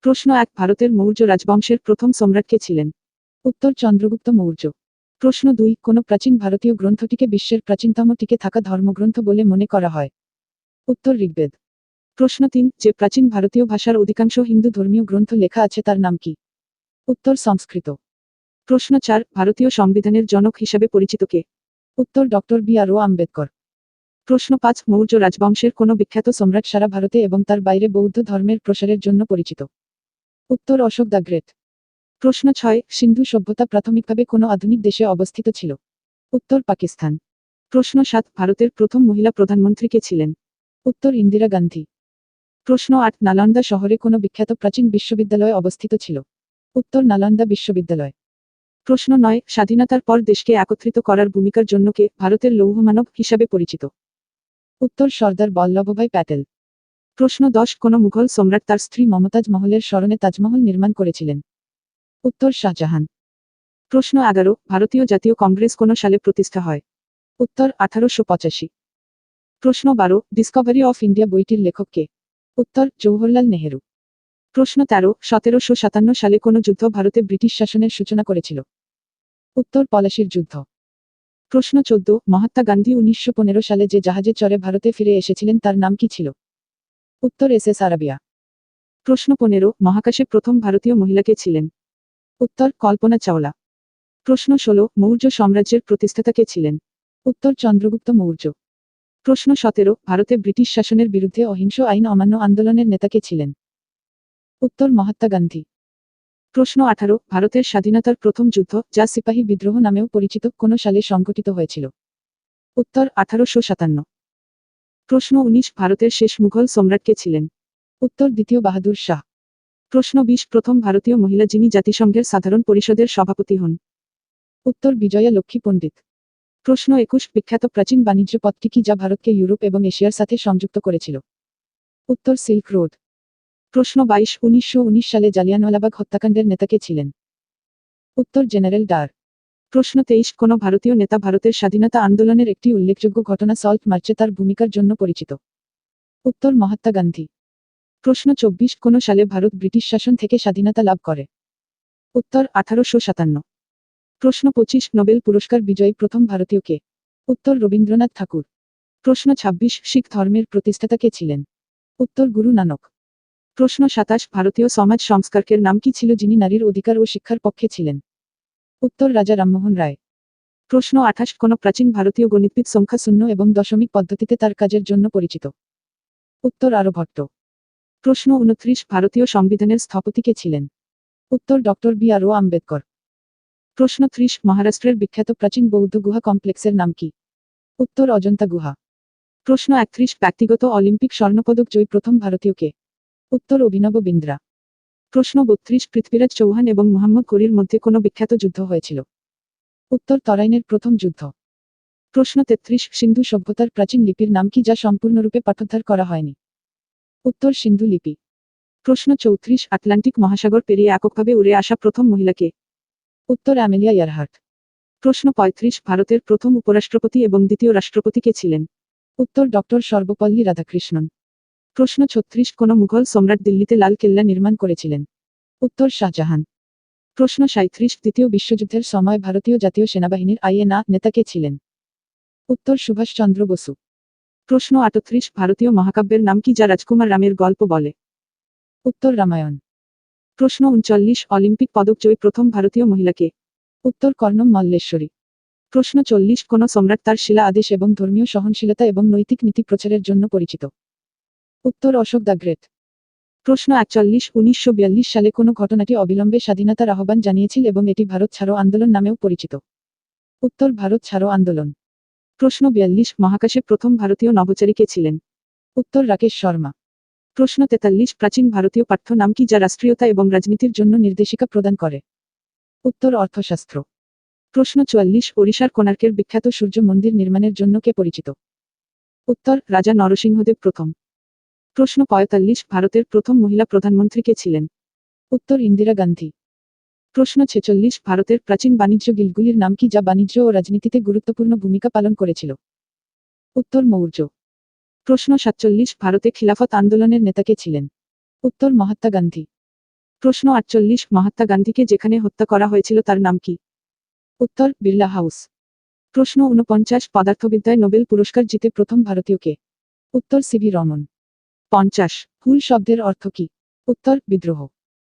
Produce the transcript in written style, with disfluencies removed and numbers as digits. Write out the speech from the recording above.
প্রশ্ন ১ ভারতের মৌর্য রাজবংশের প্রথম সম্রাট কে ছিলেন? উত্তর চন্দ্রগুপ্ত মৌর্য। প্রশ্ন ২ কোন প্রাচীন ভারতীয় গ্রন্থটিকে বিশ্বের প্রাচীনতম টিকে থাকা ধর্মগ্রন্থ বলে মনে করা হয়? উত্তর ঋগ্বেদ। প্রশ্ন ৩ যে প্রাচীন ভারতীয় ভাষার অধিকাংশ হিন্দু ধর্মীয় গ্রন্থ লেখা আছে তার নাম কি? উত্তর সংস্কৃত। প্রশ্ন ৪ ভারতীয় সংবিধানের জনক হিসাবে পরিচিত কে? উত্তর ডক্টর বি.আর. আম্বেদকর। প্রশ্ন ৫ মৌর্য রাজবংশের কোন বিখ্যাত সম্রাট সারা ভারতে এবং তার বাইরে বৌদ্ধ ধর্মের প্রসারের জন্য পরিচিত? উত্তর অশোক দ্য গ্রেট। প্রশ্ন ৬ সিন্ধু সভ্যতা প্রাথমিকভাবে কোন আধুনিক দেশে অবস্থিত ছিল? উত্তর পাকিস্তান। প্রশ্ন ৭ ভারতের প্রথম মহিলা প্রধানমন্ত্রী কে ছিলেন? উত্তর ইন্দিরা গান্ধী। প্রশ্ন ৮ নালন্দা শহরে কোন বিখ্যাত প্রাচীন বিশ্ববিদ্যালয় অবস্থিত ছিল? উত্তর নালন্দা বিশ্ববিদ্যালয়। প্রশ্ন ৯ স্বাধীনতার পর দেশকে একত্রিত করার ভূমিকার জন্য কে ভারতের লৌহমানব হিসাবে পরিচিত? উত্তর সর্দার বল্লভভাই প্যাটেল। প্রশ্ন ১০ কোন মুঘল সম্রাট তার স্ত্রী মমতাজ মহলের স্মরণে তাজমহল নির্মাণ করেছিলেন? উত্তর শাহজাহান। প্রশ্ন ১১ ভারতীয় জাতীয় কংগ্রেস কোন সালে প্রতিষ্ঠা হয়? উত্তর ১৮৮৫। প্রশ্ন ১২ ডিসকভারি অফ ইন্ডিয়া বইটির লেখক কে? উত্তর জওহরলাল নেহেরু। প্রশ্ন ১৩ ১৭৫৭ সালে কোন যুদ্ধ ভারতে ব্রিটিশ শাসনের সূচনা করেছিল? উত্তর পলাশির যুদ্ধ। প্রশ্ন ১৪ মহাত্মা গান্ধী ১৯১৫ সালে যে জাহাজে চড়ে ভারতে ফিরে এসেছিলেন তার নাম কি ছিল? উত্তর এস.এস. আরাবিয়া। প্রশ্ন ১৫ মহাকাশে প্রথম ভারতীয় মহিলা কে ছিলেন? উত্তর কল্পনা চাওলা। প্রশ্ন ১৬ মৌর্য সাম্রাজ্যের প্রতিষ্ঠাতা কে ছিলেন? উত্তর চন্দ্রগুপ্ত মৌর্য। প্রশ্ন ১৭ ভারতে ব্রিটিশ শাসনের বিরুদ্ধে অহিংস আইন অমান্য আন্দোলনের নেতা কে ছিলেন? উত্তর মহাত্মা গান্ধী। প্রশ্ন ১৮ ভারতের স্বাধীনতার প্রথম যুদ্ধ যা সিপাহী বিদ্রোহ নামেও পরিচিত কোন সালে সংঘটিত হয়েছিল? উত্তর ১৮৫৭। প্রশ্ন ১৯ ভারতের শেষ মুঘল সম্রাট কে ছিলেন? উত্তর দ্বিতীয় বাহাদুর শাহ। প্রশ্ন ২০ প্রথম ভারতীয় মহিলা যিনি জাতিসংঘের সাধারণ পরিষদের সভাপতি হন? উত্তর বিজয়া লক্ষ্মী পণ্ডিত। প্রশ্ন ২১ বিখ্যাত প্রাচীন বাণিজ্য পথটি কি যা ভারতকে ইউরোপ এবং এশিয়ার সাথে সংযুক্ত করেছিল? উত্তর সিল্ক রোড। প্রশ্ন ২২ ১৯১৯ সালে জালিয়ানওয়ালাবাগ হত্যাকাণ্ডের নেতা কে ছিলেন? উত্তর জেনারেল ডার। প্রশ্ন ২৩ কোন ভারতীয় নেতা ভারতের স্বাধীনতা আন্দোলনের একটি উল্লেখযোগ্য ঘটনা সল্ট মার্চে তার ভূমিকার জন্য পরিচিত? উত্তর মহাত্মা গান্ধী। প্রশ্ন ২৪ কোন সালে ভারত ব্রিটিশ শাসন থেকে স্বাধীনতা লাভ করে? উত্তর ১৮৫৭। প্রশ্ন ২৫ নোবেল পুরস্কার বিজয়ী প্রথম ভারতীয় কে? উত্তর রবীন্দ্রনাথ ঠাকুর। প্রশ্ন ২৬ শিখ ধর্মের প্রতিষ্ঠাতা কে ছিলেন? উত্তর গুরু নানক। প্রশ্ন ২৭ ভারতীয় সমাজ সংস্কারকের নাম কি ছিল যিনি নারীর অধিকার ও শিক্ষার পক্ষে ছিলেন? উত্তর রাজা রামমোহন রায়। প্রশ্ন ২৮ কোন প্রাচীন ভারতীয় গণিতবিদ সংখ্যা শূন্য এবং দশমিক পদ্ধতিতে তার কাজের জন্য পরিচিত? উত্তর আর্যভট্ট। প্রশ্ন ২৯ ভারতীয় সংবিধানের স্থপতি কে ছিলেন? উত্তর ডক্টর বি.আর. আম্বেদকর। প্রশ্ন ৩০ মহারাষ্ট্রের বিখ্যাত প্রাচীন বৌদ্ধ গুহা কমপ্লেক্সের নাম কি? উত্তর অজন্তা গুহা। প্রশ্ন ৩১ ব্যক্তিগত অলিম্পিক স্বর্ণপদক জয়ী প্রথম ভারতীয় কে? উত্তর অভিনব বিন্দ্রা। প্রশ্ন ৩২ পৃথ্বীরাজ চৌহান এবং মুহাম্মদ ঘুরির মধ্যে কোন বিখ্যাত যুদ্ধ হয়েছিল? উত্তর তরাইনের প্রথম যুদ্ধ। প্রশ্ন ৩৩ সিন্ধু সভ্যতার প্রাচীন লিপির নাম কি যা সম্পূর্ণরূপে পাঠোদ্ধার করা হয়নি? উত্তর সিন্ধু লিপি। প্রশ্ন ৩৪ আটলান্টিক মহাসাগর পেরিয়ে এককভাবে উড়ে আসা প্রথম মহিলা কে? উত্তর অ্যামেলিয়া ইয়ারহার্ট। প্রশ্ন ৩৫ ভারতের প্রথম উপরাষ্ট্রপতি এবং দ্বিতীয় রাষ্ট্রপতি কে ছিলেন? উত্তর ডক্টর সর্বপল্লী রাধাকৃষ্ণন। প্রশ্ন ৩৬ কোন মুঘল সম্রাট দিল্লিতে লাল কেল্লা নির্মাণ করেছিলেন? উত্তর শাহজাহান। প্রশ্ন ৩৭ দ্বিতীয় বিশ্বযুদ্ধের সময় ভারতীয় জাতীয় সেনাবাহিনীর আইএনএ নেতা কে ছিলেন? উত্তর সুভাষচন্দ্র বসু। প্রশ্ন ৩৮ ভারতীয় মহাকাব্যের নাম কি যা রাজকুমার রামের গল্প বলে? উত্তর রামায়ণ। প্রশ্ন ৩৯ অলিম্পিক পদক জয়ী প্রথম ভারতীয় মহিলা কে? উত্তর কর্ণম মল্লেশ্বরী। প্রশ্ন ৪০ কোন সম্রাট তার শিলা আদেশ এবং ধর্মীয় সহনশীলতা এবং নৈতিক নীতি প্রচারের জন্য পরিচিত? উত্তর অশোক দ্য গ্রেট। প্রশ্ন ৪১ ১৯৪২ সালে কোন ঘটনাটি অবিলম্বে স্বাধীনতার আহ্বান জানিয়েছিল এবং এটি ভারত ছাড়ো আন্দোলন নামেও পরিচিত? উত্তর ভারত ছাড়ো আন্দোলন। প্রশ্ন ৪২ মহাকাশে প্রথম ভারতীয় নভোচারী কে ছিলেন? উত্তর রাকেশ শর্মা। প্রশ্ন ৪৩ প্রাচীন ভারতীয় পাঠ্য নাম কি যা রাষ্ট্রীয়তা এবং রাজনীতির জন্য নির্দেশিকা প্রদান করে? উত্তর অর্থশাস্ত্র। প্রশ্ন ৪৪ ওড়িশার কোণার্কের বিখ্যাত সূর্য মন্দির নির্মাণের জন্য কে পরিচিত? উত্তর রাজা নরসিংহদেব প্রথম। প্রশ্ন ৪৫ ভারতের প্রথম মহিলা প্রধানমন্ত্রী কে ছিলেন? উত্তর ইন্দিরা গান্ধী। প্রশ্ন ৪৬ ভারতের প্রাচীন বাণিজ্য গিল্ডগুলির নাম কি যা বাণিজ্য ও রাজনীতিতে গুরুত্বপূর্ণ ভূমিকা পালন করেছিল? উত্তর মৌর্য। প্রশ্ন ৪৭ ভারতে খিলাফত আন্দোলনের নেতা কে ছিলেন? উত্তর মহাত্মা গান্ধী। প্রশ্ন 48 মহাত্মা গান্ধীকে যেখানে হত্যা করা হয়েছিল তার নাম কি? উত্তর বিড়লা হাউস। প্রশ্ন 49 পদার্থবিদ্যায় নোবেল পুরস্কার জিতে প্রথম ভারতীয় কে? উত্তর সিভি রমন। 50 হুল শব্দের অর্থ কি? উত্তর বিদ্রোহ।